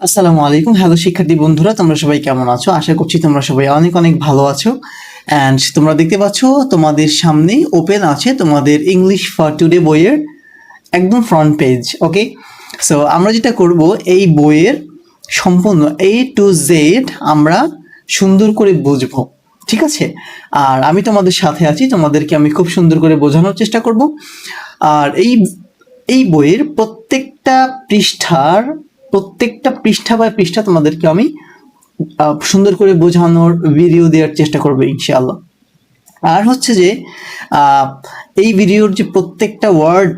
আসসালামু আলাইকুম। হ্যালো শিক্ষার্থী বন্ধুরা, তোমরা সবাই কেমন আছো? আশা করছি তোমরা সবাই অনেক অনেক ভালো আছো। অ্যান্ড তোমরা দেখতে পাচ্ছ তোমাদের সামনেই ওপেন আছে তোমাদের ইংলিশ ফর টুডে বইয়ের একদম ফ্রন্ট পেজ। ওকে, সো আমরা যেটা করব, এই বইয়ের সম্পূর্ণ A to Z আমরা সুন্দর করে বুঝবো, ঠিক আছে? আর আমি তোমাদের সাথে আছি, তোমাদেরকে আমি খুব সুন্দর করে বোঝানোর চেষ্টা করব। আর এই বইয়ের প্রত্যেকটা পৃষ্ঠা বা পৃষ্ঠা তোমাদেরকে আমি সুন্দর করে বোঝানোর ভিডিও দেওয়ার চেষ্টা করবো ইনশাআল্লাহ। আর হচ্ছে যে এই ভিডিওর যে প্রত্যেকটা ওয়ার্ড,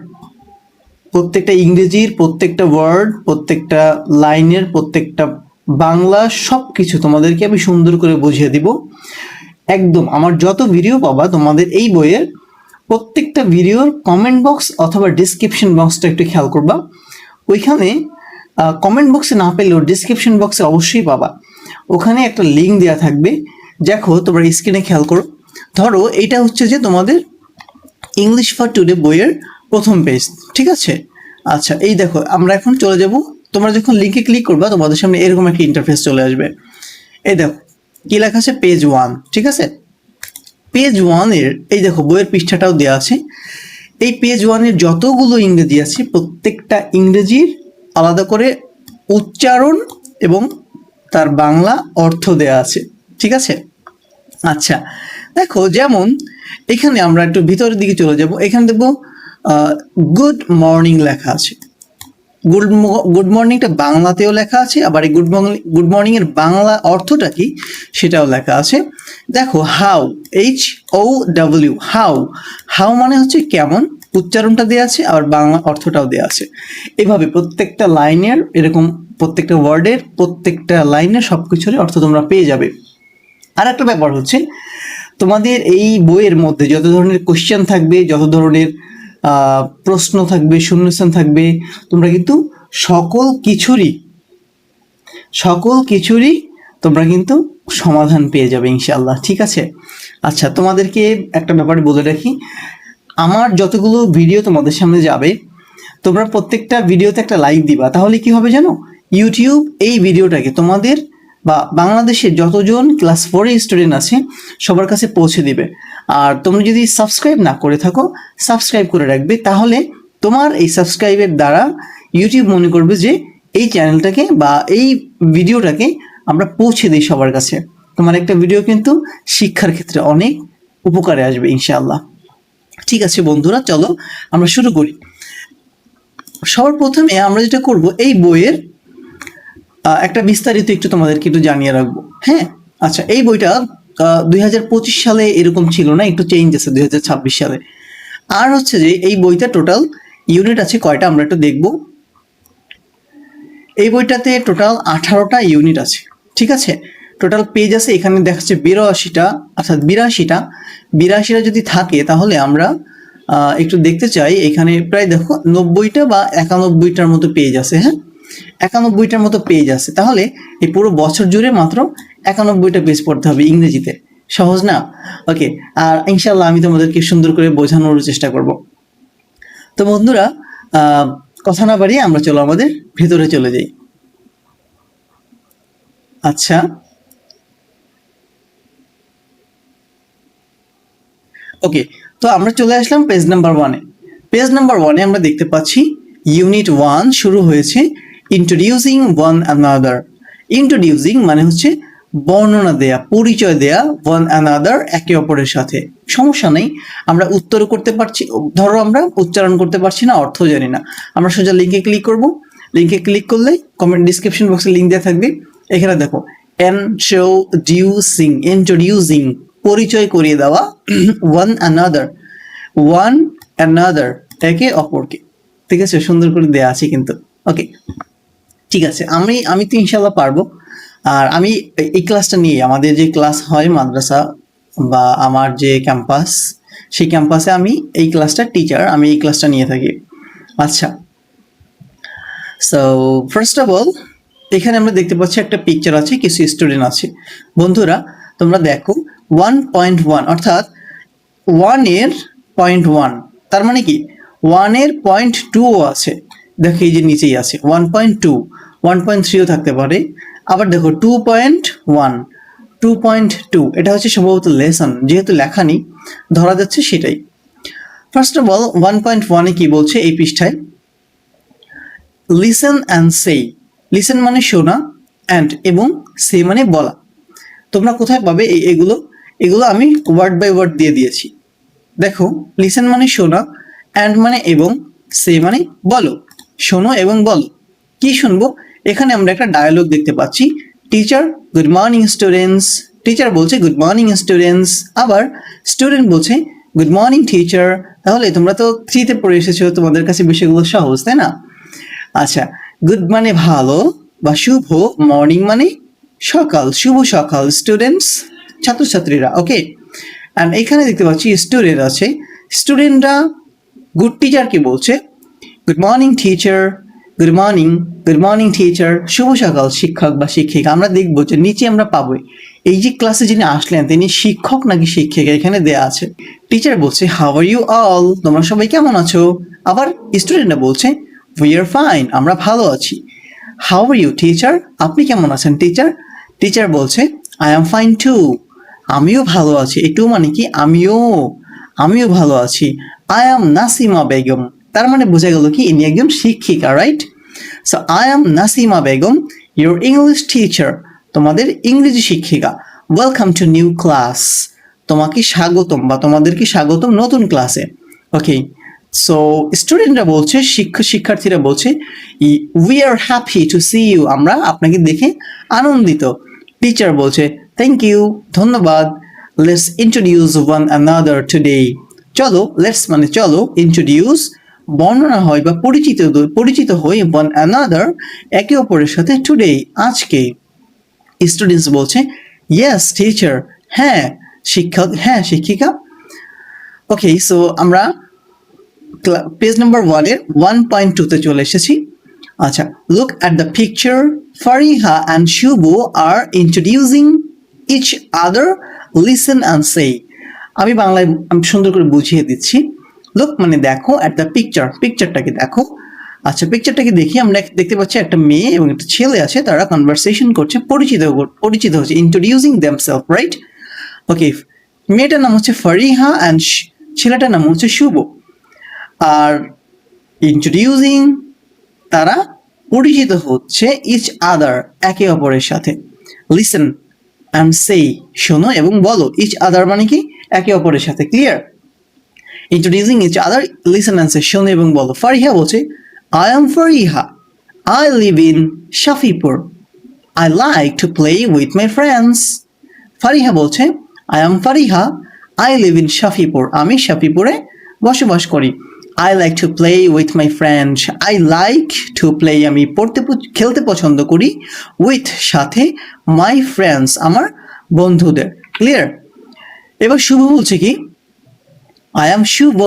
প্রত্যেকটা ইংরেজির প্রত্যেকটা ওয়ার্ড, প্রত্যেকটা লাইনের প্রত্যেকটা বাংলা সব কিছু তোমাদেরকে আমি সুন্দর করে বুঝিয়ে দিব। একদম আমার যত ভিডিও পাবা তোমাদের এই বইয়ের প্রত্যেকটা ভিডিওর কমেন্ট বক্স অথবা ডিসক্রিপশন বক্সটা একটু খেয়াল করবা। ওইখানে কমেন্ট বক্সে না পেলেও ডিসক্রিপশন বক্সে অবশ্যই পাবা। ওখানে একটা লিঙ্ক দেওয়া থাকবে। দেখো তোমরা স্ক্রিনে খেয়াল করো, ধরো এটা হচ্ছে যে তোমাদের ইংলিশ ফর টুডে বইয়ের প্রথম পেজ, ঠিক আছে? আচ্ছা, এই দেখো আমরা এখন চলে যাব। তোমরা যখন লিঙ্কে ক্লিক করবা তোমাদের সামনে এরকম একটা ইন্টারফেস চলে আসবে। এই দেখো কি লেখা আছে, পেজ 1, ঠিক আছে? পেজ 1-এর এই দেখো বইয়ের পৃষ্ঠাটাও দেওয়া আছে। এই পেজ 1-এর যতগুলো ইংরেজি আছে প্রত্যেকটা ইংরেজির আলাদা করে উচ্চারণ এবং তার বাংলা অর্থ দেয়া আছে, ঠিক আছে? আচ্ছা, দেখো যেমন এখানে আমরা একটু ভিতরের দিকে চলে যাব। এখানে দেখবো গুড মর্নিং লেখা আছে। গুড মর্নিংটা বাংলাতেও লেখা আছে, আবার এই গুড মর্নিং এর বাংলা অর্থটা কি সেটাও লেখা আছে। দেখো হাউ, HOW, হাউ, হাউ মানে হচ্ছে কেমন, উচ্চারণটা দেওয়া আছে, আবার বাংলা অর্থটাও দেওয়া আছে। এভাবে প্রত্যেকটা লাইনের এরকম প্রত্যেকটা ওয়ার্ডের প্রত্যেকটা লাইনের সবকিছুরই অর্থ তোমরা পেয়ে যাবে। আর একটা ব্যাপার হচ্ছে, তোমাদের এই বইয়ের মধ্যে যত ধরনের কোশ্চেন থাকবে, যত ধরনের প্রশ্ন থাকবে, শূন্যস্থান থাকবে, তোমরা কিন্তু সকল কিছুরই তোমরা কিন্তু সমাধান পেয়ে যাবে ইনশাআল্লাহ, ঠিক আছে? আচ্ছা, তোমাদেরকে একটা ব্যাপার বলে রাখি, আমার যতগুলো ভিডিও তোমাদের সামনে যাবে তোমরা প্রত্যেকটা ভিডিওতে একটা লাইক দিবা। তাহলে কি হবে জানো, ইউটিউব এই ভিডিওটাকে তোমাদের বা বাংলাদেশের যতজন ক্লাস 4-এর স্টুডেন্ট আছে সবার কাছে পৌঁছে দিবে। আর তোমরা যদি সাবস্ক্রাইব না করে থাকো, সাবস্ক্রাইব করে রাখবে। তাহলে তোমার এই সাবস্ক্রাইবের দ্বারা ইউটিউব মনে করবে যে এই চ্যানেলটাকে বা এই ভিডিওটাকে আমরা পৌঁছে দিই সবার কাছে। তোমার একটা ভিডিও কিন্তু শিক্ষার ক্ষেত্রে অনেক উপকারে আসবে ইনশাআল্লাহ। ঠিক আছে বন্ধুরা, চলো আমরা শুরু করি। সবার প্রথমে আমরা যেটা করব, এই বইয়ের একটা বিস্তারিত একটু তোমাদেরকে একটু জানিয়ে রাখবো। হ্যাঁ, আচ্ছা, এই বইটা 2025 সালে এরকম ছিল না, একটু চেঞ্জ আছে 2026 সালে। আর হচ্ছে যে এই বইটা টোটাল ইউনিট আছে কয়টা আমরা একটু দেখব। এই বইটাতে টোটাল 18টা ইউনিট আছে, ঠিক আছে? টোটাল পেজ আছে এখানে দেখাচ্ছে 82টা, অর্থাৎ 82টা যদি থাকে তাহলে আমরা একটু দেখতে চাই। এখানে প্রায় দেখো 90টা বা 91টার মতো পেজ আছে। হ্যাঁ, 91টার মতো পেজ আছে। তাহলে এই পুরো বছর জুড়ে মাত্র 91টা পেজ পড়তে হবে ইংরেজিতে। সহজ না? ওকে, আর ইনশাল্লাহ আমি তোমাদেরকে সুন্দর করে বোঝানোর চেষ্টা করব। তো বন্ধুরা, কথা না বাড়িয়ে আমরা চলো আমাদের ভেতরে চলে যাই। আচ্ছা, ওকে, তো আমরা চলে আসলাম পেজ নাম্বার 1-এ। পেজ নাম্বার 1-এ আমরা দেখতে পাচ্ছি ইউনিট 1 শুরু হয়েছে ইন্ট্রোডিউসিং ওয়ান অ্যানাদার। ইন্ট্রোডিউসিং মানে হচ্ছে বর্ণনা দেয়া, পরিচয় দেয়া, ওয়ান অ্যানাদার একে অপরের সাথে। সমস্যা নেই, আমরা উত্তর করতে পারছি। ধরো আমরা উচ্চারণ করতে পারছি না, অর্থ জানি না, আমরা সোজা লিঙ্কে ক্লিক করব। লিঙ্কে ক্লিক করলে কমেন্ট ডিসক্রিপশন বক্সে লিঙ্ক দেওয়া থাকবে। এখানে দেখো ইন্ট্রোডিউসিং পরিচয় করিয়ে দেওয়া, ওয়ান অ্যানাদার একে অপরকে, ঠিক আছে? সুন্দর করে দেয়া আছে কিন্তু। ওকে, ঠিক আছে, আমি তো ইনশাল্লাহ পারবো। আর আমি এই ক্লাসটা নিয়ে, আমাদের যে ক্লাস হয় মাদ্রাসা বা আমার যে ক্যাম্পাস, সেই ক্যাম্পাসে আমি এই ক্লাসটা টিচার, আমি এই ক্লাসটা নিয়ে থাকি। আচ্ছা, সো ফার্স্ট অফ অল এখানে আমরা দেখতে পাচ্ছি একটা পিকচার আছে, কিছু স্টুডেন্ট আছে। বন্ধুরা তোমরা দেখো 1.1 অর্থাৎ 1-এর 0.1, তার মানে কি 1-এর 0.2 আছে। দেখো এই যে নিচেই আছে 1.2। 1.3ও থাকতে পারে। আবার দেখো 2.1, 2.2, এটা হচ্ছে সম্ভবত লেসন, যেহেতু লেখা নেই ধরা যাচ্ছে সেটাই। ফার্স্ট অফ অল 1.1-এ কি বলছে এই পৃষ্ঠায়, লিসেন অ্যান্ড সে। লিসেন মানে শোনা, অ্যান্ড এবং সে মানে বলা। তোমরা কোথায় পাবে এগুলো? এগুলো আমি ওয়ার্ড বাই ওয়ার্ড দিয়ে দিয়েছি। দেখো, লিসেন মানে শোনা, অ্যান্ড মানে এবং, সে মানে বলো। শোনো এবং বলো। কি শুনবো? এখানে আমরা একটা ডায়ালগ দেখতে পাচ্ছি। Teacher, good morning students. Teacher বলছে গুড মর্নিং স্টুডেন্টস, আবার স্টুডেন্ট বলছে গুড মর্নিং টিচার। তাহলে তোমরা তো 3তে পড়ে এসেছো, তোমাদের কাছে বিষয়গুলো সহজ, তাই না? আচ্ছা, গুড মানে ভালো বা শুভ, মর্নিং মানে সকাল, শুভ সকাল স্টুডেন্টস, ছাত্রছাত্রীরা। ওকে, অ্যান্ড এখানে দেখতে পাচ্ছি স্টুডেন্ট আছে। স্টুডেন্টরা গুড টিচারকে বলছে good morning teacher, good morning, good morning teacher, শুভ সকাল শিক্ষক বা শিক্ষিকা। আমরা দেখবো যে নিচে আমরা পাবো এই যে ক্লাসে যিনি আসলেন তিনি শিক্ষক নাকি শিক্ষিকা, এখানে দেয়া আছে। টিচার বলছে হাউ আর ইউ অল, তোমরা সবাই কেমন আছো। আবার স্টুডেন্টরা বলছে উই আর ফাইন, আমরা ভালো আছি। হাউ আর ইউ টিচার, আপনি কেমন আছেন টিচার। টিচার বলছে আই এম ফাইন টু, আমিও ভালো আছি। এই টু মানে কি আমিও ভালো আছি। আই এম নাসিমা বেগম, তার মানে বোঝা গেল কি ইনি একজন শিক্ষিকা, right? So I am Nasima Begum, your English teacher, তোমাদের ইংরেজি শিক্ষিকা। ওয়েলকাম টু নিউ ক্লাস, তোমাকে স্বাগতম বা তোমাদেরকে স্বাগতম নতুন ক্লাসে। ওকে, সো স্টুডেন্টরা বলছে, শিক্ষার্থীরা বলছে we are happy to see you, আমরা আপনাকে দেখে আনন্দিত। টিচার বলছে থ্যাংক ইউ, ধন্যবাদ। Let's introduce one another today, চলো, লেটস মানে চলো, ইন্ট্রোডিউস বর্ণনা হয় বা পরিচিত হই, ওয়ান অ্যানাদার একে অপরের সাথে, টুডে আজকে। স্টুডেন্টস বলছে ইয়েস টিচার, হ্যাঁ শিক্ষক, হ্যাঁ শিক্ষিকা। ওকে, সো আমরা পেজ নাম্বার 1-এর 1.2-তে চলে এসেছি। আচ্ছা, look at the picture, Fariha and Shubho are introducing each other, listen and say. আমি বাংলায় সুন্দর করে বুঝিয়ে দিচ্ছি। লুক মানে দেখো, অ্যাট দ্য পিকচার, পিকচারটাকে দেখো। আচ্ছা, পিকচারটাকে দেখি আমরা দেখতে পাচ্ছি একটা মেয়ে এবং একটা ছেলে আছে, তারা কনভারসেশন করছে, পরিচিত হচ্ছে, ইন্ট্রোডিউসিং দেমসেলফ, রাইট? ওকে, মেয়েটার নাম হচ্ছে ফারিহা অ্যান্ড ছেলেটার নাম হচ্ছে শুভ। আর ইন্ট্রোডিউসিং, তারা পরিচিত হচ্ছে, ইচ আদার একে অপরের সাথে, লিসেন অ্যান্ড সে শোনো এবং বলো। ইচ আদার মানে কি একে অপরের সাথে, clear? Introducing each other, listen and say শোনো এবং বলো। ফারিহা বলছে I am Fariha, I live in Shafipur, I like to play with my friends. Fariha বলছে I am Fariha, I live in Shafipur, আমি শাফিপুরে বসবাস করি। I like to play with my friends. I like to play, আমি খেলতে পছন্দ করি, with সাথে, my friends আমার বন্ধুদের, ক্লিয়ার? এবার শুভ বলছে কি I am Shubho,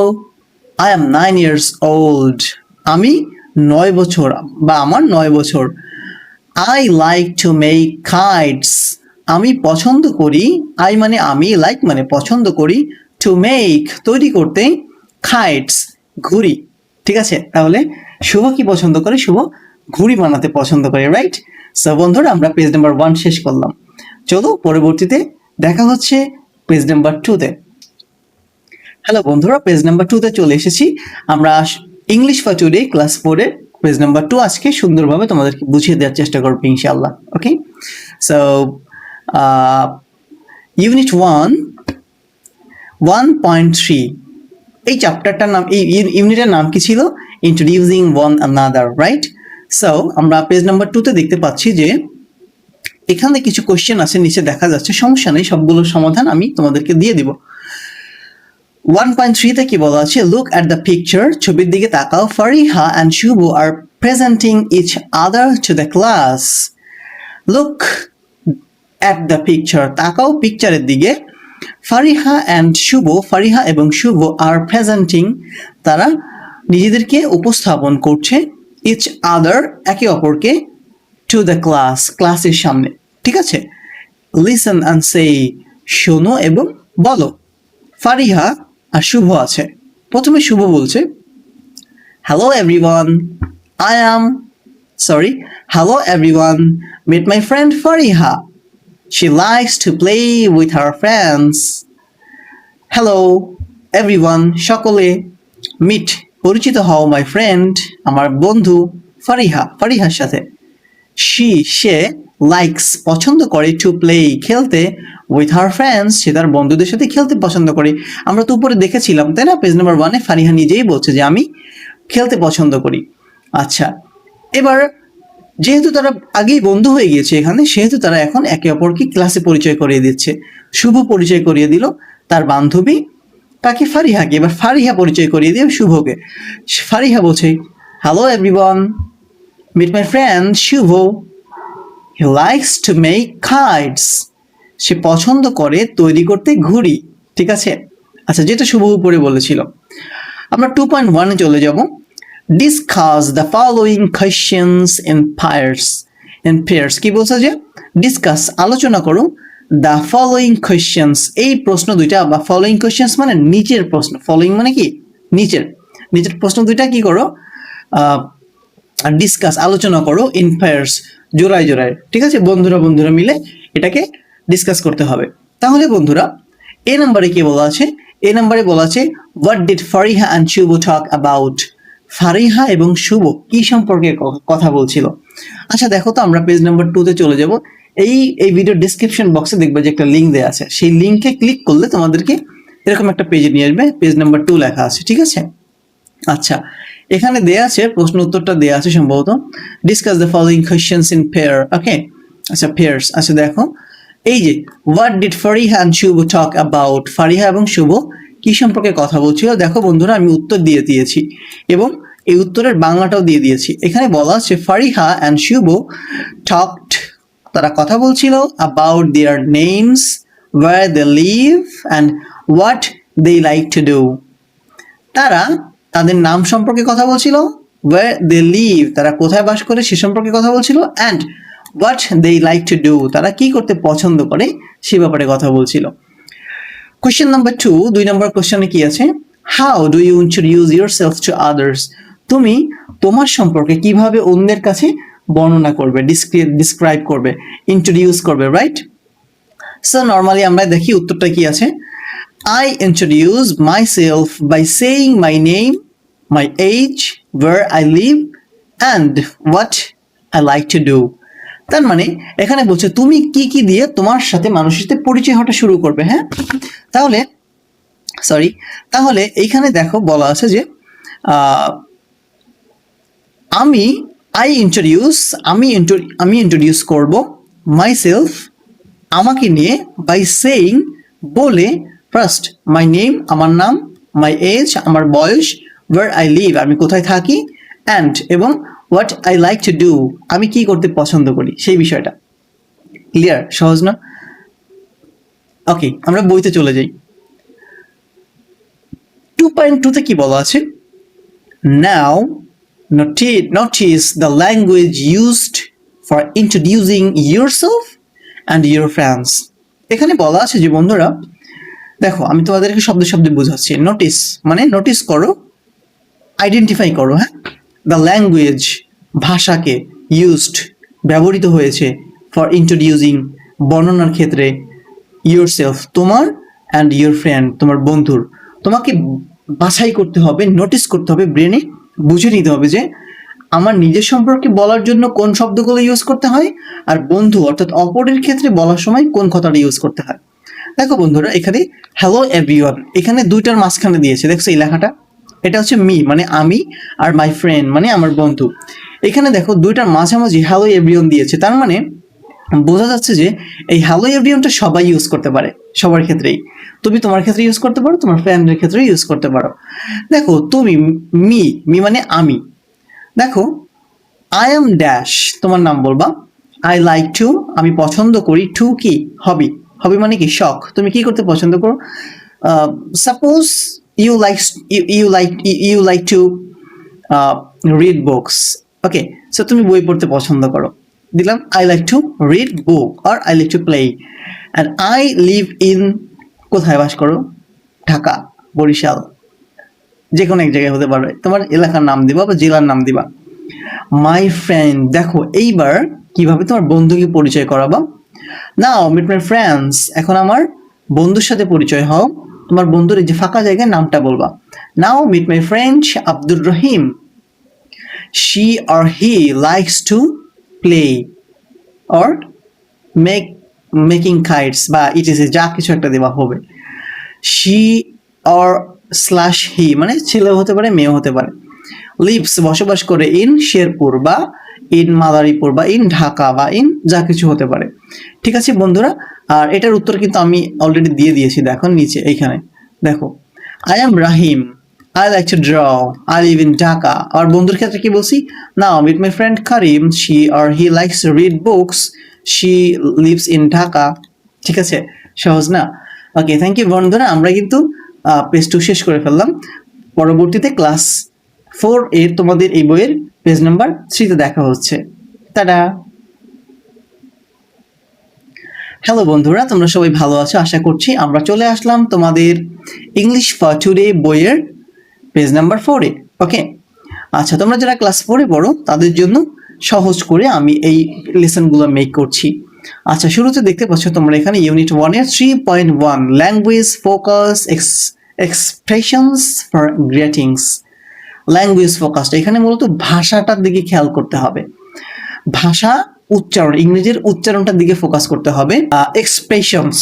I am 9 years old, আমি 9 বছর বা আমার 9 বছর। I like to make kites, আমি পছন্দ করি, I মানে আমি, like মানে পছন্দ করি, to make তৈরি করতে, kites ঘুড়ি। ঠিক আছে, তাহলে শুভ কি পছন্দ করে? শুভ ঘুড়ি বানাতে পছন্দ করে, রাইট? সো বন্ধুরা, আমরা পেজ নাম্বার 1 শেষ করলাম। চলো পরবর্তীতে দেখা হচ্ছে পেজ নাম্বার 2-তে। হ্যালো বন্ধুরা, পেজ নাম্বার 2-তে চলে এসেছি। আমরা ইংলিশ ফর টুডে ক্লাস 4-এর পেজ নাম্বার 2 আজকে সুন্দরভাবে তোমাদেরকে বুঝিয়ে দেওয়ার চেষ্টা করবো ইনশাআল্লাহ। ওকে, সো ইউনিট 1.3, এই চ্যাপ্টারটার নাম, এই ইউনিটের নাম কি ছিল? Introducing one another, right? So আমরা পেজ নাম্বার 2-তে দেখতে পাচ্ছি যে এখানে কিছু কোশ্চেন আছে, নিচে দেখা যাচ্ছে, সমস্যা নেই, সবগুলোর সমাধান আমি তোমাদেরকে দিয়ে দিব। 1.3-তে কি বলা আছে? লুক অ্যাট দ্য পিকচার, ছবির দিকে তাকাও। Fariha and Shubho are presenting each other to the class. Look at the picture, তাকাও পিকচারের দিকে। ফারিহা এবং শুভ আর প্রেজেন্টিং, তারা নিজেদেরকে উপস্থাপন করছে, ইচ আদার একে অপরকে, টু দ্য ক্লাস ক্লাসের সামনে। ঠিক আছে, লিসেন অ্যান্ড সে শোনো এবং বলো। ফারিহা আর শুভ আছে। প্রথমে শুভ বলছে hello everyone, I am sorry, hello everyone, meet my friend Fariha. She likes to play with her friends. Hello everyone, সকলে meet, পরিচিত হও my friend, আমার বন্ধু ফারিহার সাথে। সে লাইকস, পছন্দ করে, টু প্লে, খেলতে, উইথ হার ফ্রেন্ডস, সে তার বন্ধুদের সাথে খেলতে পছন্দ করে। আমরা তো উপরে দেখেছিলাম তাই না, পেজ নাম্বার 1-এ ফারিহা নিজেই বলছে যে আমি খেলতে পছন্দ করি। আচ্ছা, এবার যেহেতু তারা আগেই বন্ধু হয়ে গিয়েছে এখানে, সেহেতু তারা এখন একে অপরকে ক্লাসে পরিচয় করিয়ে দিচ্ছে। শুভ পরিচয় করিয়ে দিল তার বান্ধবী তাকে, ফারিহাকে। এবার ফারিহা পরিচয় করিয়ে দিয়ে শুভকে। ফারিহা বলছে, hello everyone, meet my friend Shubho, he likes to make kites, সে পছন্দ করে তৈরি করতে ঘুড়ি। ঠিক আছে, আচ্ছা, যেটা শুভ উপরে বলেছিল। আমরা 2.1-এ চলে যাব। Discuss the following questions in pairs. কি বলছে যে ডিসকাস, আলোচনা করো, দ্য ফলোয়িং কোয়েশ্চেনস, এই প্রশ্ন দুইটা, বা ফলোয়িং কোয়েশ্চেনস মানে নিচের প্রশ্ন, ফলোয়িং মানে কি নিচের প্রশ্ন দুইটা কি করো, ডিসকাস, আলোচনা করো, ইন পেয়ার্স, জোড়ায় জোড়ায়। ঠিক আছে, বন্ধুরা মিলে এটাকে ডিসকাস করতে হবে। তাহলে বন্ধুরা, এ নাম্বারে কি বলা আছে? এ নাম্বারে বলা আছে what did Fariha and Shubho talk about, Fariha এবং শুভ কি সম্পর্কে কথা বলছিল। আচ্ছা দেখো তো, আমরা পেজ নাম্বার 2-তে চলে যাব। এই ভিডিও ডেসক্রিপশন বক্সে দেখবে যে একটা লিঙ্ক দেওয়া আছে, সেই লিঙ্কে ক্লিক করলে তোমাদেরকে এরকম একটা পেজে নিয়ে আসবে, পেজ নাম্বার 2 লেখা আছে। ঠিক আছে, আচ্ছা, এখানে দেয়া আছে, প্রশ্ন উত্তরটা দেয়া আছে সম্ভবত। Discuss the following questions in pair. Okay, আচ্ছা, পেয়ার্স। আচ্ছা দেখো, এই যে what did Fariha and Shubho talk about, Fariha এবং শুভ কি সম্পর্কে কথা বলছিল। দেখো বন্ধুরা, আমি উত্তর দিয়ে দিয়েছি এবং এই উত্তরের বাংলাটাও দিয়ে দিয়েছি। এখানে বলা আছে ফারিহা এন্ড শুভ টকড, তারা কথা বলছিল, about their names, where they live and what they like to do. তারা তাদের নাম সম্পর্কে কথা বলছিল, where they live, তারা কোথায় বাস করে সে সম্পর্কে কথা বলছিল, and what they like to do, তারা কি করতে পছন্দ করে সে ব্যাপারে কথা বলছিল। কোশ্চেন নাম্বার 2, 2 নম্বর কোশ্চেনে কি আছে? how do you introduce yourself to others, তুমি তোমার সম্পর্কে কিভাবে অন্যের কাছে বর্ণনা করবে, ডিসক্রাইব করবে, ইন্ট্রোডিউস করবে, রাইট? সো নরমালি আমরা দেখি উত্তরটা কি আছে। I introduce myself by saying my name, my age, where I live, and what I like to do. তার মানে এখানে বলছে তুমি কি কি দিয়ে তোমার সাথে মানুষের সাথে পরিচয় হওয়া শুরু করবে। হ্যাঁ, তাহলে এইখানে দেখো বলা আছে যে আমি ইন্ট্রোডিউস করব মাইসেলফ, আমাকে নিয়ে, বাই সেইং, বলে, ফার্স্ট মাই নেম, আমার নাম, মাই এজ, আমার বয়স, ওয়ার আই লিভ, আমি কোথায় থাকি, অ্যান্ড, এবং what I like to do, আমি কি করতে পছন্দ করি সেই বিষয়টা। ক্লিয়ার? সহজ না? ওকে, আমরা বইতে চলে যাই। 2.2-তে কি বলা আছে? নাও notice the language used for introducing yourself and your friends. এখানে বলা আছে যে বন্ধুরা দেখো, আমি তোমাদেরকে শব্দে বোঝাচ্ছি। নোটিস মানে নোটিস করো, আইডেন্টিফাই করো। হ্যাঁ, দ্য ল্যাঙ্গুয়েজ, ভাষাকে, ইউজড, ব্যবহৃত হয়েছে, ফর ইন্ট্রোডিউসিং, বর্ণনার ক্ষেত্রে, ইয়োরসেলফ, তোমার, অ্যান্ড ইয়োর ফ্রেন্ড, তোমার বন্ধুর। তোমাকে বাছাই করতে হবে, নোটিস করতে হবে, ব্রেনে বুঝে নিতে হবে যে আমার নিজের সম্পর্কে বলার জন্য কোন শব্দগুলো ইউজ করতে হয়, আর বন্ধু অর্থাৎ অপরের ক্ষেত্রে বলার সময় কোন কথাটা ইউজ করতে হয়। দেখো বন্ধুরা, এখানে হ্যালো এভরিওয়ান, এখানে দুইটার মাঝখানে দিয়েছে, দেখছো এই লেখাটা, এটা হচ্ছে মি মানে আমি, আর মাই ফ্রেন্ড মানে আমার বন্ধু। এখানে দেখো দুইটার মাঝামাঝি হ্যালো এভরিওয়ান দিয়েছে, তার মানে বোঝা যাচ্ছে যে এই হ্যালো এভরিওয়ানটা সবাই ইউজ করতে পারে, সবার ক্ষেত্রেই। তুমি তোমার ক্ষেত্রে ইউজ করতে পারো, তোমার ফ্রেন্ডের ক্ষেত্রে ইউজ করতে পারো। দেখো তুমি মি মানে আমি। দেখো আই এম ড্যাশ, তোমার নাম বলবা। আই লাইক টু, আমি পছন্দ করি। টু কি? হবি মানে কি? শখ। তুমি কি করতে পছন্দ করো? Suppose you like to read books. Okay, so তুমি বই পড়তে পছন্দ করো, দিলাম I like to read book, আর I like to play. And I live in, কোথায় বাস করো? ঢাকা, বরিশাল, যে কোনো এক জায়গায় হতে পারবে, তোমার এলাকার নাম দিবা বা জেলার নাম দিবা। My friend. দেখো এইবার কিভাবে তোমার বন্ধুকে পরিচয় করাবা। নাও মিট মাই ফ্রেন্ডস, এখন আমার বন্ধুর সাথে পরিচয় হও। তোমার বন্ধুর এই যে ফাঁকা জায়গায় নামটা বলবা। Now meet my friend Abdur Rahim, she or he likes to play or making kites বা ইটিসি যা কিছু একটা দেওয়া হবে। she or স্ল্যাশ হি মানে ছেলে হতে পারে মেয়ে হতে পারে। লিভস বসবাস করে ইন শেরপুর বা ইন মাদারীপুর বা ইন ঢাকা বা ইন যা কিছু হতে পারে। ঠিক আছে বন্ধুরা, আর এটার উত্তর কিন্তু আমি অলরেডি দিয়ে দিয়েছি, দেখো নিচে এইখানে দেখো। I am Rahim, I like to draw, I live in Dhaka. আর বন্ধুর ক্ষেত্রে কি বলছি, now with my friend Karim, she or he likes to read books, she lives in Dhaka. ঠিক আছে, সহজ না? ওকে, থ্যাংক ইউ বন্ধুরা, আমরা কিন্তু পেজ 2 শেষ করে ফেললাম। পরবর্তীতে ক্লাস 4 এর তোমাদের এই বইয়ের পেজ নাম্বার 3 তে দেখা হচ্ছে। টাটা। হ্যালো বন্ধুরা, তোমরা সবাই ভালো আছো আশা করছি। আমরা চলে আসলাম তোমাদের ইংলিশ ফর টুডে বইয়ের পেজ নাম্বার 4 এ। ওকে, আচ্ছা, তোমরা যারা ক্লাস 4 এ পড়ো তাদের জন্য সহজ করে আমি এই লেসনগুলো মেক করছি। আচ্ছা, শুরুতে দেখতে পাচ্ছ তোমরা এখানে ইউনিট 1 এর 3.1 language focus expressions for greetings. Language focused, এখানে মূলত ভাষাটার দিকে খেয়াল করতে হবে। ভাষা উচ্চারণ, ইংরেজির উচ্চারণটার দিকে ফোকাস করতে হবে। এক্সপ্রেশনস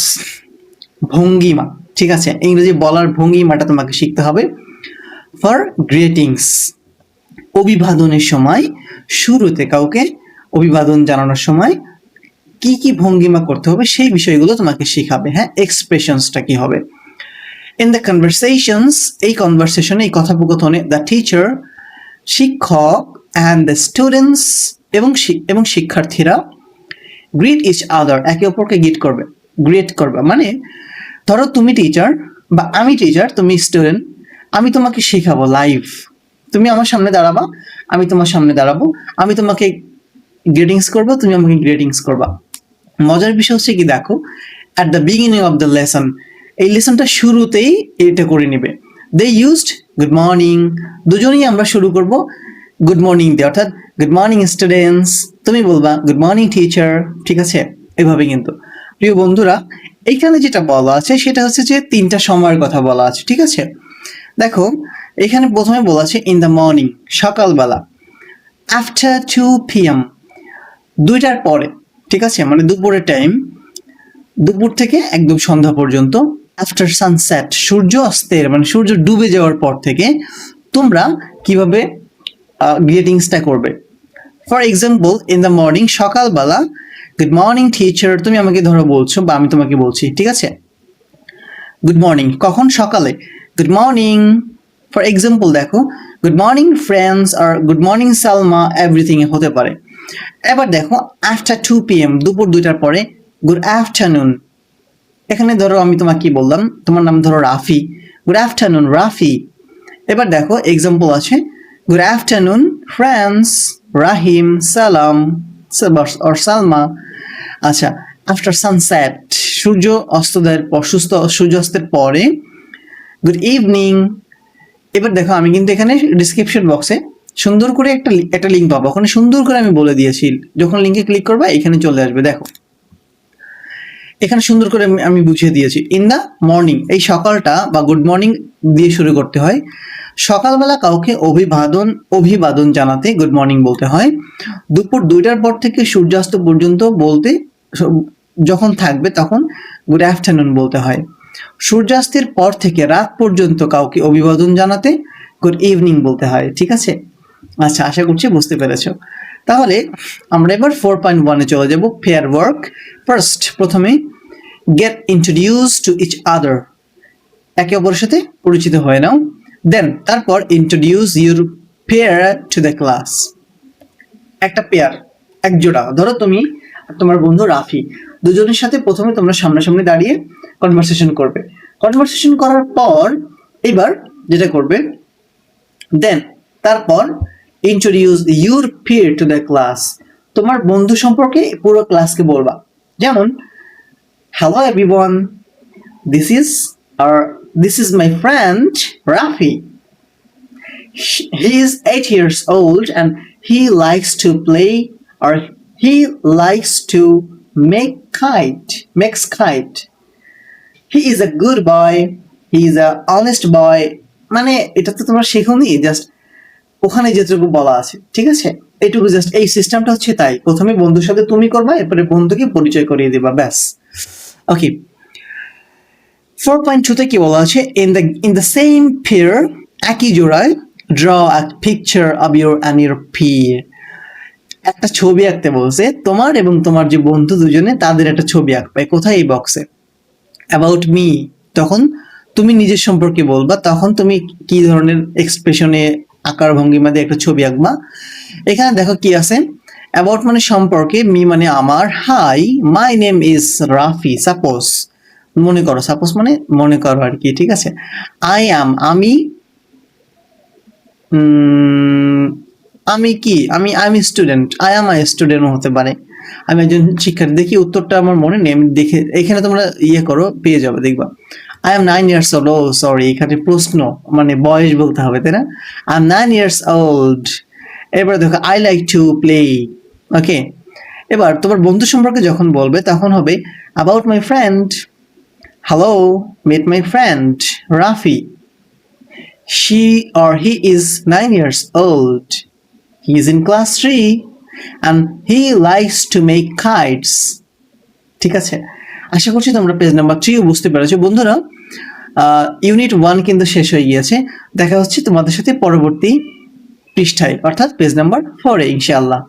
ভঙ্গিমা, ঠিক আছে, ইংরেজি বলার ভঙ্গিমাটা তোমাকে শিখতে হবে। ফর গ্রিটিংস অভিবাদনের সময়, শুরুতে কাউকে অভিবাদন জানানোর সময় কি কি ভঙ্গিমা করতে হবে সেই বিষয়গুলো তোমাকে শেখাবে। হ্যাঁ, এক্সপ্রেশনসটা কি হবে। ইন দ্য কনভারসেশনস, এই কনভারসেশনে, এই কথোপকথনে, দ্য টিচার শিক্ষক অ্যান্ড দ্য স্টুডেন্টস এবং শিক্ষার্থীরা গ্রিট ইচ আদার একে অপরকে গ্রিট করবে। মানে ধরো তুমি টিচার বা আমি টিচার, তুমি স্টুডেন্ট, আমি তোমাকে শেখাবো লাইভ, তুমি আমার সামনে দাঁড়াবা, আমি তোমার সামনে দাঁড়াবো, আমি তোমাকে গ্রিটিংস করবো, তুমি আমাকে গ্রিটিংস করবা। মজার বিষয় হচ্ছে কি, দেখো at the beginning of the lesson, এই লেসনটা শুরুতেই এটা করে নিবে। দে ইউজড গুড মর্নিং, দুজনেই আমরা শুরু করব গুড মর্নিং দিয়ে, অর্থাৎ গুড মর্নিং স্টুডেন্টস, তুমি বলবা গুড মর্নিং টিচার। ঠিক আছে, এভাবে। কিন্তু প্রিয় বন্ধুরা, এইখানে যেটা বলা আছে সেটা হচ্ছে যে 3টা সময়ের কথা বলা আছে। ঠিক আছে, দেখো এখানে প্রথমে বলা আছে ইন দ্য মর্নিং, সকালবেলা। আফটার 2 PM, 2টার পরে। ঠিক আছে, মানে দুপুরের টাইম, দুপুর থেকে একদম সন্ধ্যা পর্যন্ত। আফটার সানসেট, সূর্য অস্তের মানে সূর্য ডুবে যাওয়ার পর থেকে তোমরা কিভাবে গ্রিটিংসটা করবে। For example, in the morning, সকালবেলা, গুড মর্নিং টিচার, তুমি আমাকে ধরো বলছো বা আমি তোমাকে বলছি। ঠিক আছে, গুড মর্নিং, কখন? সকালে, গুড মর্নিং। ফর এক্সাম্পল দেখো, গুড মর্নিং ফ্রেন্ডস আর গুড মর্নিং সালমা, এভরিথিং হতে পারে। এবার দেখো আফটার 2 PM, দুপুর 2টার পরে, গুড আফটারনুন। এখানে ধরো আমি তোমাকে কি বললাম, তোমার নাম ধরো রাফি, গুড আফটারনুন রাফি। এবার দেখো এক্সাম্পল আছে, গুড আফটারনুন ফ্রেন্ডস, রাহিম, সালাম or সালমা। আচ্ছা, আফটার সানসেট, সূর্য সূর্যাস্তের পরে, গুড ইভিনিং। এবার দেখো আমি কিন্তু এখানে ডিসক্রিপশন বক্সে সুন্দর করে একটা লিঙ্ক পাবো, ওখানে সুন্দর করে আমি বলে দিয়েছি, যখন লিঙ্কে ক্লিক করবা এখানে চলে আসবে। দেখো এখানে সুন্দর করে আমি বুঝিয়ে দিয়েছি। ইন দ্য মর্নিং, এই সকালটা বা গুড মর্নিং দিয়ে শুরু করতে হয়। সকালবেলা কাউকে অভিবাদন জানাতে গুড মর্নিং বলতে হয়। দুপুর 2টার পর থেকে সূর্যাস্ত পর্যন্ত বলতে যখন থাকবে তখন গুড আফটারনুন বলতে হয়। সূর্যাস্তের পর থেকে রাত পর্যন্ত কাউকে অভিবাদন জানাতে গুড ইভিনিং বলতে হয়। ঠিক আছে, আচ্ছা, আশা করছি বুঝতে পেরেছো। তাহলে আমরা এবার 4.1 এ চলে যাব, পেয়ার ওয়ার্ক। ফার্স্ট, প্রথমে get introduce to each other, একে অপরের সাথে পরিচিত হয়ে নাও। দেন তারপর introduce your pair to the class, একটা পেয়ার, এক জোড়া, ধরো তুমি আর তোমার বন্ধু রাফি, দুজনের সাথে প্রথমে তোমরা সামনাসামনি দাঁড়িয়ে কনভারসেশন করবে। কনভারসেশন করার পর এবার যেটা করবে, দেন তারপর introduce your pair to the class, তোমার বন্ধু সম্পর্কে পুরো ক্লাসকে বলবা। যেমন, hello everyone, this is my friend Rafi. He is 8 years old and he likes to play or he likes to makes kite. He is a good boy, he is a honest boy. মানে এটা তো তোমরা শেখোনি, just ওখানে যেটুকু বলা আছে, ঠিক আছে, এইটুকু জাস্ট, এই সিস্টেমটা হচ্ছে তাই। প্রথমে বন্ধুর সাথে তুমি করবা, এরপরে বন্ধুকে পরিচয় করিয়ে দিবা, ব্যাস। ওকে, 4.2 কি বলা আছে, ইন দ্য সেম পেয়ার, একই জোড়ায়, draw a picture of your and your peer, একটা ছবি আঁকতে বলছে তোমার এবং তোমার যে বন্ধু দুজনে, তাদের একটা ছবি আঁকবে। কোথায়? এই বক্সে। অ্যাবাউট মি, তখন তুমি নিজের সম্পর্কে বলবা, তখন তুমি কি ধরনের এক্সপ্রেশনে, আকার ভঙ্গিমা দিয়ে একটা ছবি আঁকবা। এখানে দেখো কি আছে, অ্যাবাউট মানে সম্পর্কে, মি মানে আমার, hi my name is Rafi, suppose, মনে করো, সাপোজ মানে মনে করো আর কি, ঠিক আছে। আই অ্যাম, আমি, আমি কি, আমি student, I am I student হতে পারে, আমি একজন শিক্ষার্থী। দেখি উত্তরটা আমার মনে নেই, আমি দেখে, এখানে তোমরা ইয়ে করো, পেয়ে যাবে, দেখবা। I am 9 years old, oh sorry, এখানে প্রশ্ন মানে বয়স বলতে হবে, তাই না? I am 9 years old। এবার দেখো, I like to play. Okay, এবার তোমার বন্ধু সম্পর্কে যখন বলবে, তখন হবে about my friend, hello, meet my friend Rafi, she or he is 9 years old, he is in class 3 and he likes to make kites। ঠিক আছে, আশা করছি তোমরা পেজ নাম্বার 3 বুঝতে পেরেছো বন্ধুরা। ইউনিট 1 কিন্তু শেষ হয়ে গিয়েছে। দেখা হচ্ছে তোমাদের সাথে পরবর্তী পৃষ্ঠায়, অর্থাৎ পেজ নাম্বার 4 এ ইনশাআল্লাহ।